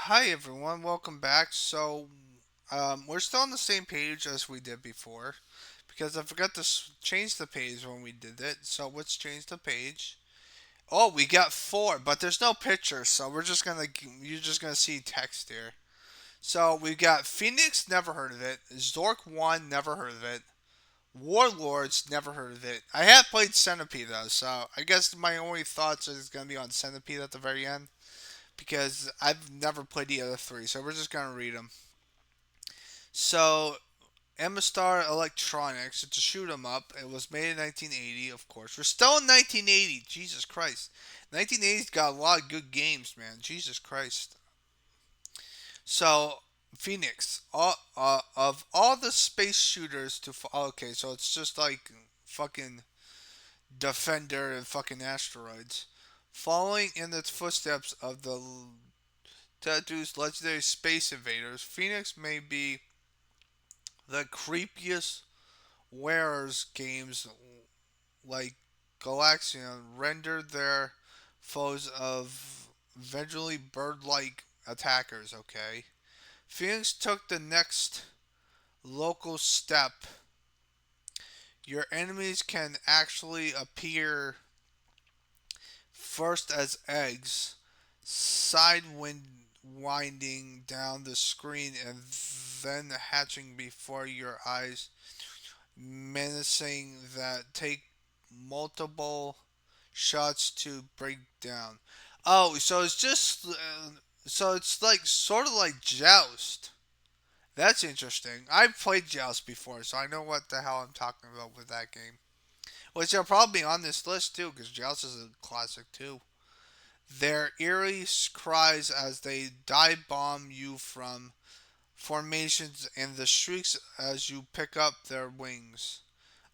Hi everyone, welcome back. We're still on the same page as we did before because I forgot to change the page when we did it. So let's change the page. Oh, we got four, but there's no picture, so you're just gonna see text here. So we got Phoenix, never heard of it. Zork One, never heard of it. Warlords, never heard of it. I have played Centipede though, so I guess my only thoughts is gonna be on Centipede at the very end because I've never played the other three, so we're just gonna read them. So, Amistar Electronics, it's a shoot 'em up. It was made in 1980, of course. We're still in 1980. Jesus Christ. 1980's got a lot of good games, man. Jesus Christ. So, Phoenix, of all the space shooters okay, so it's just like fucking Defender and fucking asteroids. Following in the footsteps of the Tattoo's legendary space invaders, Phoenix may be the creepiest wearers games like Galaxian render their foes of eventually bird-like attackers. Okay, Phoenix took the next local step. Your enemies can actually appear first as eggs, winding down the screen and then hatching before your eyes, menacing that take multiple shots to break down. Oh, so it's like sort of like Joust. That's interesting. I've played Joust before, so I know what the hell I'm talking about with that game. Which are probably on this list too, because Joust is a classic too. Their eerie cries as they dive bomb you from formations and the shrieks as you pick up their wings.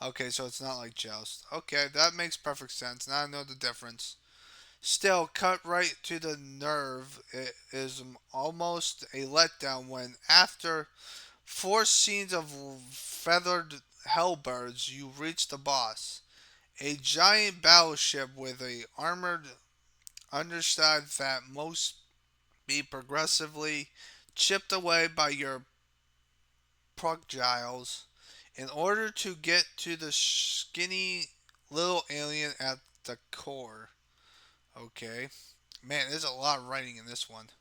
Okay, so it's not like Joust. Okay, that makes perfect sense. Now I know the difference. Still, cut right to the nerve. It is almost a letdown when, after four scenes of feathered hellbirds, you reach the boss. A giant battleship with a armored underside that must be progressively chipped away by your projectiles in order to get to the skinny little alien at the core. Okay. Man, there's a lot of writing in this one.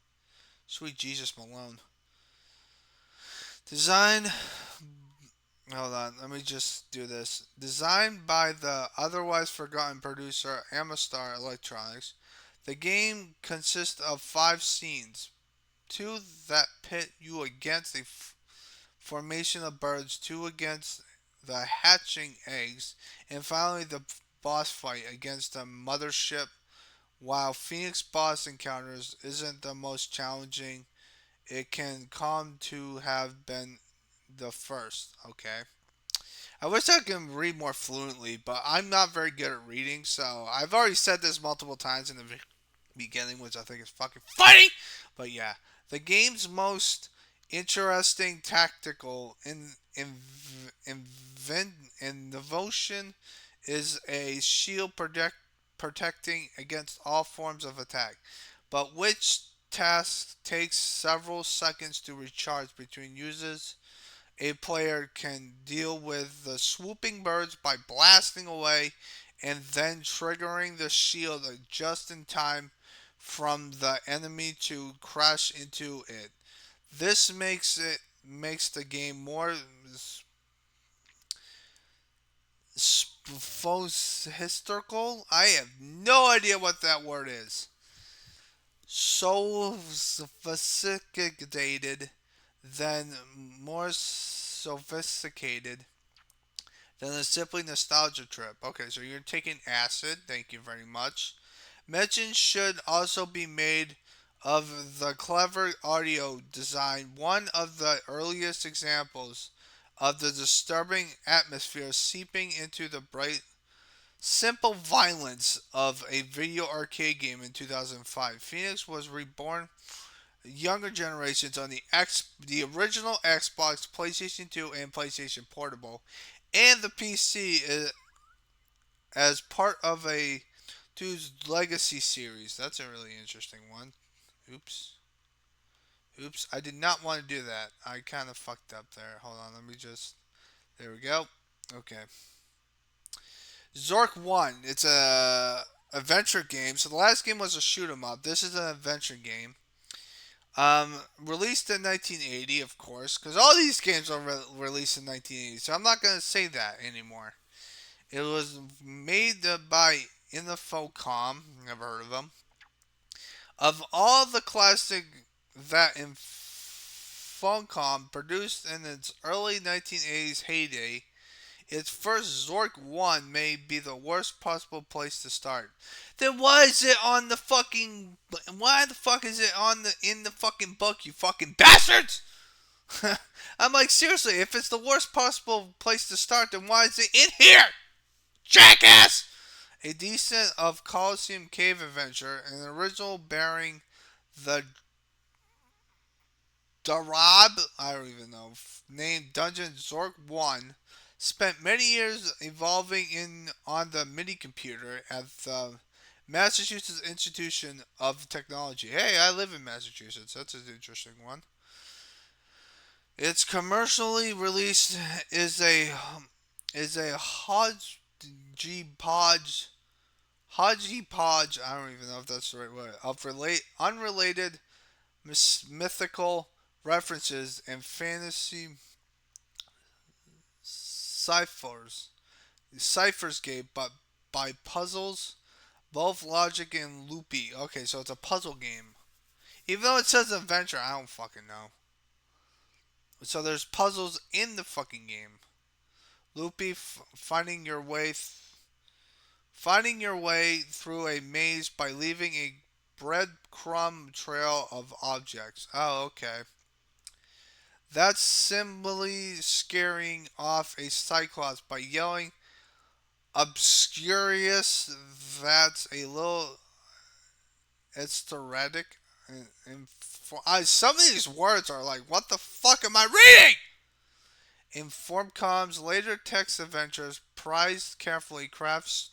Sweet Jesus Malone. Design. Hold on, let me just do this. Designed by the otherwise forgotten producer Amistar Electronics, the game consists of five scenes. Two that pit you against a formation of birds, two against the hatching eggs, and finally the boss fight against the mothership. While Phoenix boss encounters isn't the most challenging, it can come to have been the first. Okay. I wish I could read more fluently, but I'm not very good at reading, so I've already said this multiple times in the beginning, which I think is fucking funny. But yeah, the game's most interesting tactical innovation is a shield protecting against all forms of attack, but which task takes several seconds to recharge between uses. A player can deal with the swooping birds by blasting away and then triggering the shield just in time from the enemy to crash into it. This makes the game more sophistical. I have no idea what that word is. So sophisticated, then more sophisticated than a simply nostalgia trip. Okay, so you're taking acid. Thank you very much. Mention should also be made of the clever audio design, one of the earliest examples of the disturbing atmosphere seeping into the bright, simple violence of a video arcade game in 2005. Phoenix was reborn younger generations on the original Xbox, PlayStation 2, and PlayStation Portable, and the PC as part of a Two's Legacy series. That's a really interesting one. Oops. Oops, I did not want to do that. I kind of fucked up there. Hold on, let me just. There we go. Okay. Zork 1. It's a adventure game. So the last game was a shoot 'em up. This is an adventure game. Released in 1980, of course, because all these games are released in 1980. So I'm not gonna say that anymore. It was made by Infocom. Never heard of them. Of all the classic that Infocom produced in its early 1980s heyday, its first Zork 1 may be the worst possible place to start. Then why is it on the fucking... Why the fuck is it on the in the fucking book, you fucking bastards? I'm like, seriously, if it's the worst possible place to start, then why is it in here? Jackass! A decent of Coliseum Cave Adventure, an original bearing the Darab, I don't even know, named Dungeon Zork 1, spent many years evolving in on the mini computer at the Massachusetts Institution of Technology. Hey, I live in Massachusetts. That's an interesting one. Its commercially released is a hodgepodge. I don't even know if that's the right word of unrelated mythical references and fantasy ciphers game, but by puzzles, both logic and loopy. Okay, so it's a puzzle game. Even though it says adventure, I don't fucking know. So there's puzzles in the fucking game. Loopy, finding your way through a maze by leaving a breadcrumb trail of objects. Oh, okay. That's simply scaring off a cyclops by yelling obscurious. That's a little esoteric. Some of these words are like, what the fuck am I reading? In Formcom's later text adventures, prized carefully crafts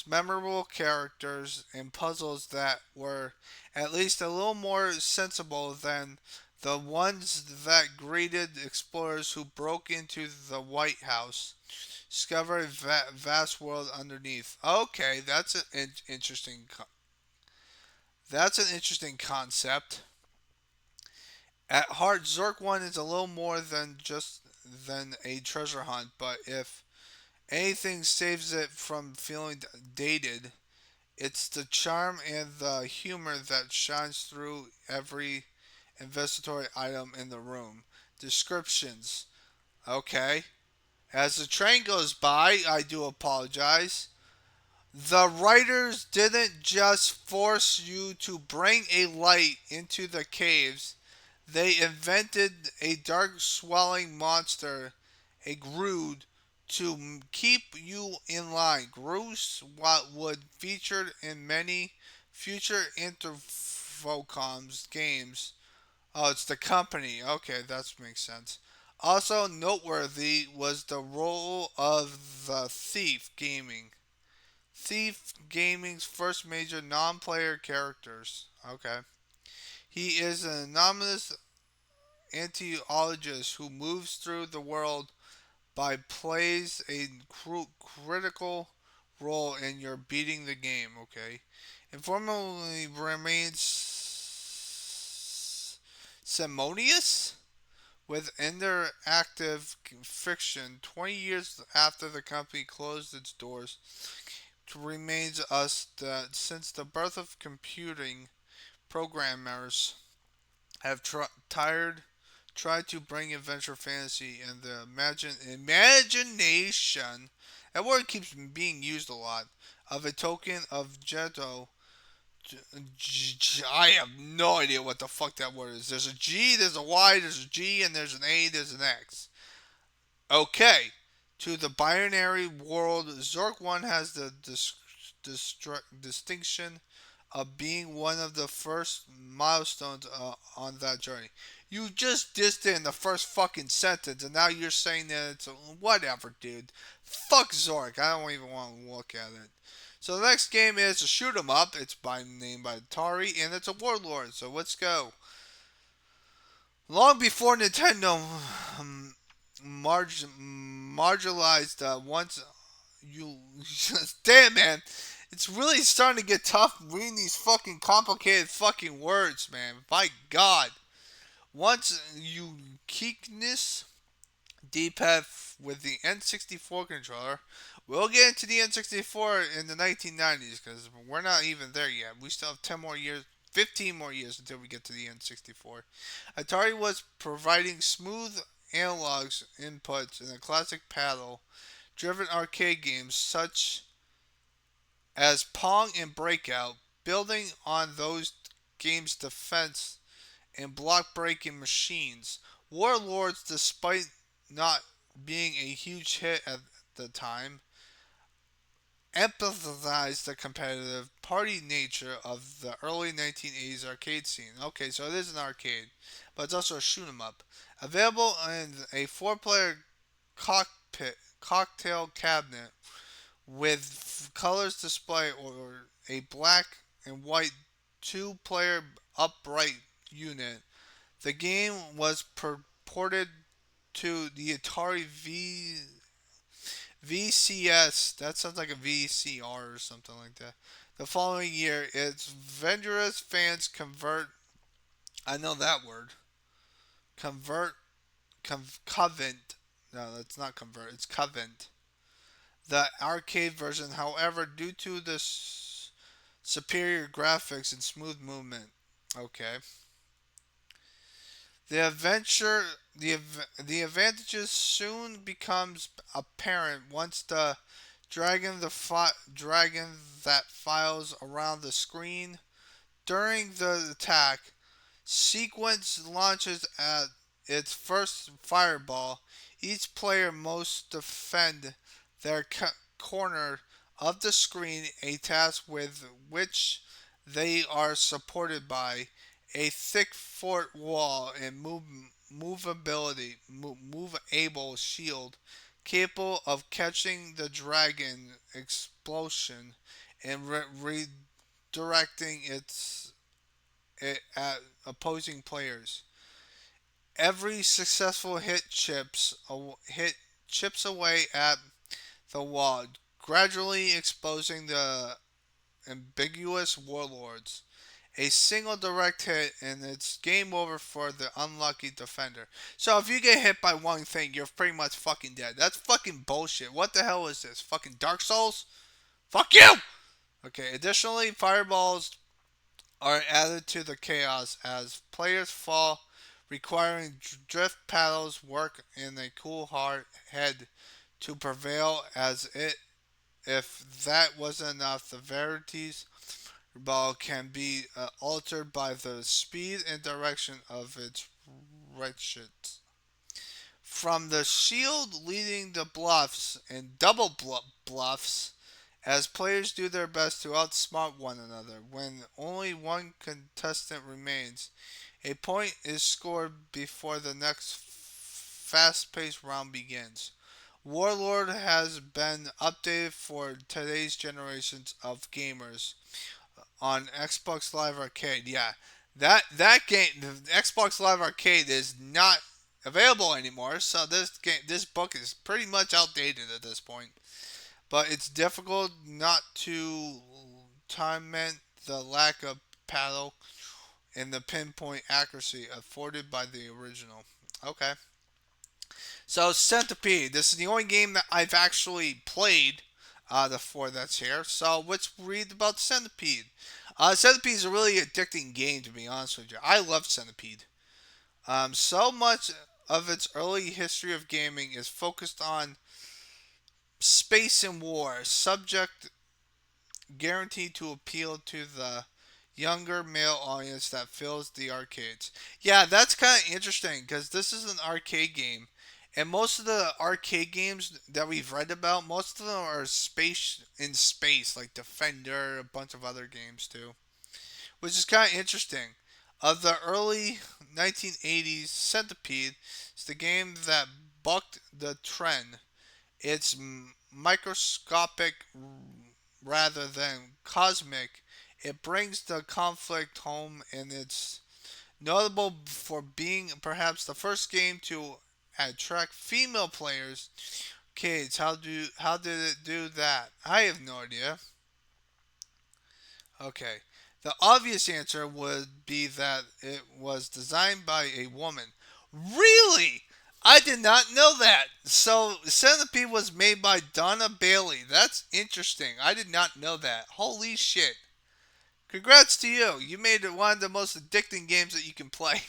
memorable characters and puzzles that were at least a little more sensible than the ones that greeted explorers who broke into the White House, discover a vast world underneath. Okay, that's an interesting concept. At heart, Zork One is a little more than a treasure hunt, but if anything saves it from feeling dated, it's the charm and the humor that shines through every investigatory item in the room. Descriptions. Okay. As the train goes by, I do apologize. The writers didn't just force you to bring a light into the caves, they invented a dark swelling monster, a Grood, to keep you in line. Groose what would featured in many future Interfocom's games. Oh, it's the company. Okay, that makes sense. Also noteworthy was the role of the Thief Gaming's first major non-player characters. Okay. He is an anonymous anthropologist who moves through the world by plays a critical role in your beating the game. Okay. Informally remains Simonius with interactive fiction 20 years after the company closed its doors remains us that since the birth of computing, programmers have tried to bring adventure fantasy and the imagination. That word keeps being used a lot. Of a token of Jeto. I have no idea what the fuck that word is. There's a G, there's a Y, there's a G, and there's an A, there's an X. Okay. To the binary world, Zork 1 has the distinction of being one of the first milestones on that journey. You just dissed it in the first fucking sentence, and now you're saying that it's whatever, dude. Fuck Zork. I don't even want to look at it. So the next game is a shoot 'em up. It's by named by Atari, and it's a Warlord. So let's go. Long before Nintendo marginalized once you damn man, it's really starting to get tough reading these fucking complicated fucking words, man. By God, once uniqueness D-pad with the N64 controller. We'll get into the N64 in the 1990s because we're not even there yet. We still have 10 more years, 15 more years until we get to the N64. Atari was providing smooth analogs inputs in a classic paddle driven arcade games such as Pong and Breakout, building on those games' defense and block breaking machines. Warlords, despite not being a huge hit at the time, emphasized the competitive party nature of the early 1980s arcade scene. Okay, so it is an arcade, but it's also a shoot 'em up. Available in a four-player cockpit cocktail cabinet with colors display or a black and white two-player upright unit. The game was ported to the Atari VCS. That sounds like a VCR or something like that. The following year, its Venturous fans convert. I know that word. Convert. Covent. No, that's not convert. It's Covent. The arcade version, however, due to the superior graphics and smooth movement. Okay. The advantages soon becomes apparent once the dragon that files around the screen during the attack sequence launches at its first fireball. Each player must defend their corner of the screen, a task with which they are supported by a thick fort wall and movable shield capable of catching the dragon explosion and redirecting it at opposing players. Every successful hit chips away at the wall, gradually exposing the ambiguous warlords. A single direct hit and it's game over for the unlucky defender. So if you get hit by one thing, you're pretty much fucking dead. That's fucking bullshit. What the hell is this? Fucking Dark Souls? Fuck you! Okay, additionally, fireballs are added to the chaos as players fall, requiring drift paddles work in a cool hard head to prevail as it if that wasn't enough, the verities ball can be altered by the speed and direction of its ratchets. From the shield leading the bluffs and double bluffs, as players do their best to outsmart one another. When only one contestant remains, a point is scored before the next fast paced round begins. Warlord has been updated for today's generations of gamers on Xbox Live Arcade. Yeah, that game, the Xbox Live Arcade, is not available anymore. So this book is pretty much outdated at this point. But it's difficult not to lament the lack of paddle and the pinpoint accuracy afforded by the original. Okay. So Centipede. This is the only game that I've actually played the four that's here. So let's read about Centipede. Centipede is a really addicting game, to be honest with you. I love Centipede. So much of its early history of gaming is focused on space and war, subject guaranteed to appeal to the younger male audience that fills the arcades. Yeah, that's kind of interesting because this is an arcade game. And most of the arcade games that we've read about, most of them are space, like Defender, a bunch of other games too, which is kind of interesting. Of the early 1980s, Centipede is the game that bucked the trend. It's microscopic rather than cosmic. It brings the conflict home in its notable for being perhaps the first game to attract female players. Kids, how did it do that? I have no idea. Okay. The obvious answer would be that it was designed by a woman. Really? I did not know that. So Centipede was made by Donna Bailey. That's interesting. I did not know that. Holy shit. Congrats to you. You made it one of the most addicting games that you can play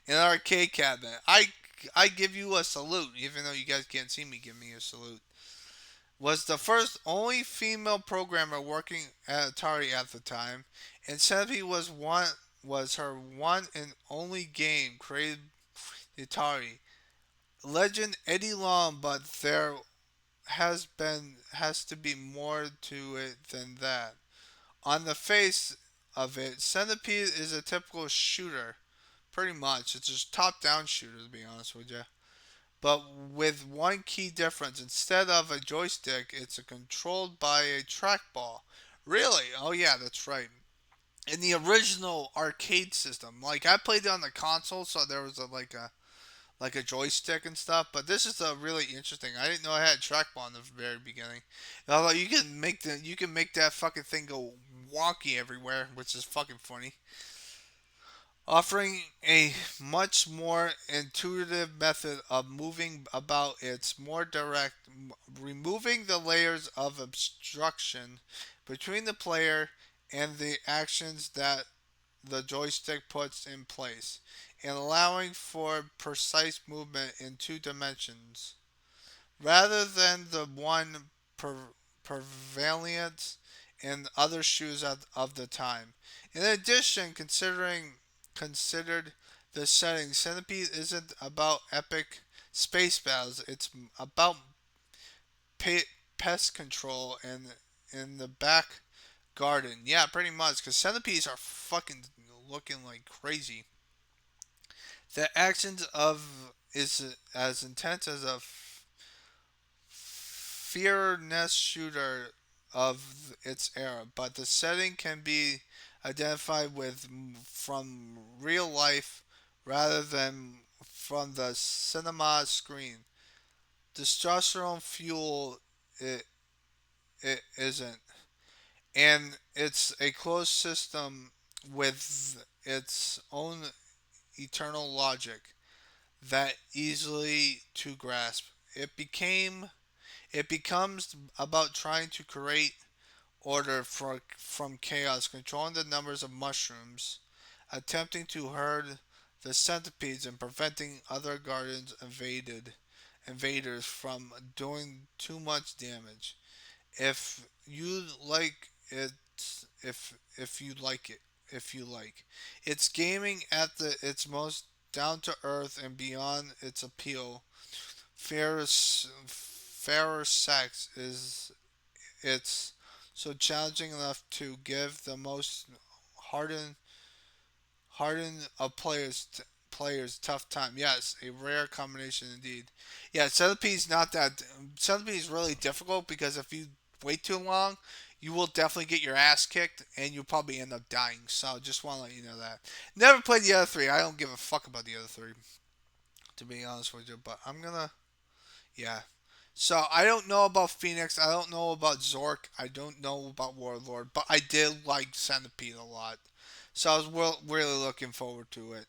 in an arcade cabinet. I give you a salute, even though you guys can't see me give me a salute. Was the first only female programmer working at Atari at the time, and Centipede was her one and only game created by Atari. Legend Eddie Long, but there has to be more to it than that. On the face of it, Centipede is a typical shooter. Pretty much. It's just top down shooter, to be honest with you. But with one key difference. Instead of a joystick, it's controlled by a trackball. Really? Oh, yeah, that's right. In the original arcade system, like I played it on the console, so there was like a joystick and stuff. But this is a really interesting. I didn't know I had a trackball in the very beginning. Although you can make that fucking thing go wonky everywhere, which is fucking funny, offering a much more intuitive method of moving about. It's more direct, removing the layers of obstruction between the player and the actions that the joystick puts in place, and allowing for precise movement in two dimensions rather than the one prevalent in other shoes of the time. In addition, considered the setting, Centipede isn't about epic space battles. It's about pest control and in the back garden. Yeah, pretty much. Because centipedes are fucking looking like crazy. The actions of is as intense as a fearness shooter of its era, but the setting can be identified with from real life rather than from the cinema screen. Testosterone fuel it it isn't, and it's a closed system with its own eternal logic that easily to grasp. It becomes about trying to create order from chaos, controlling the numbers of mushrooms, attempting to herd the centipedes, and preventing other gardens invaders from doing too much damage. If you like it, if you like it, if you like, it's gaming at its most down to earth and beyond its appeal. Fairer sex is it's so challenging enough to give the most hardened hardened of players tough time. Yes, a rare combination indeed. Yeah, Centipede's not that. Centipede is really difficult because if you wait too long, you will definitely get your ass kicked and you'll probably end up dying. So just want to let you know that. Never played the other three. I don't give a fuck about the other three, to be honest with you. But I'm gonna, yeah. So I don't know about Phoenix. I don't know about Zork. I don't know about Warlord. But I did like Centipede a lot. So I was really looking forward to it.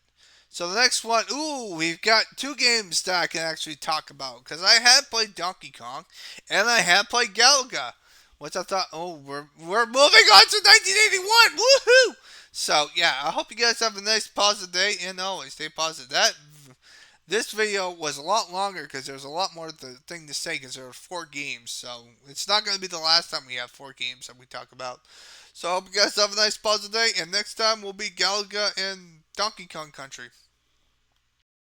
So the next one, ooh, we've got two games that I can actually talk about because I had played Donkey Kong and I had played Galaga, which I thought, oh, we're moving on to 1981, woohoo! So yeah, I hope you guys have a nice positive day and always stay positive. This video was a lot longer because there's a lot more thing to say because there are four games. So it's not going to be the last time we have four games that we talk about. So I hope you guys have a nice positive day, and next time will be Galaga and Donkey Kong Country.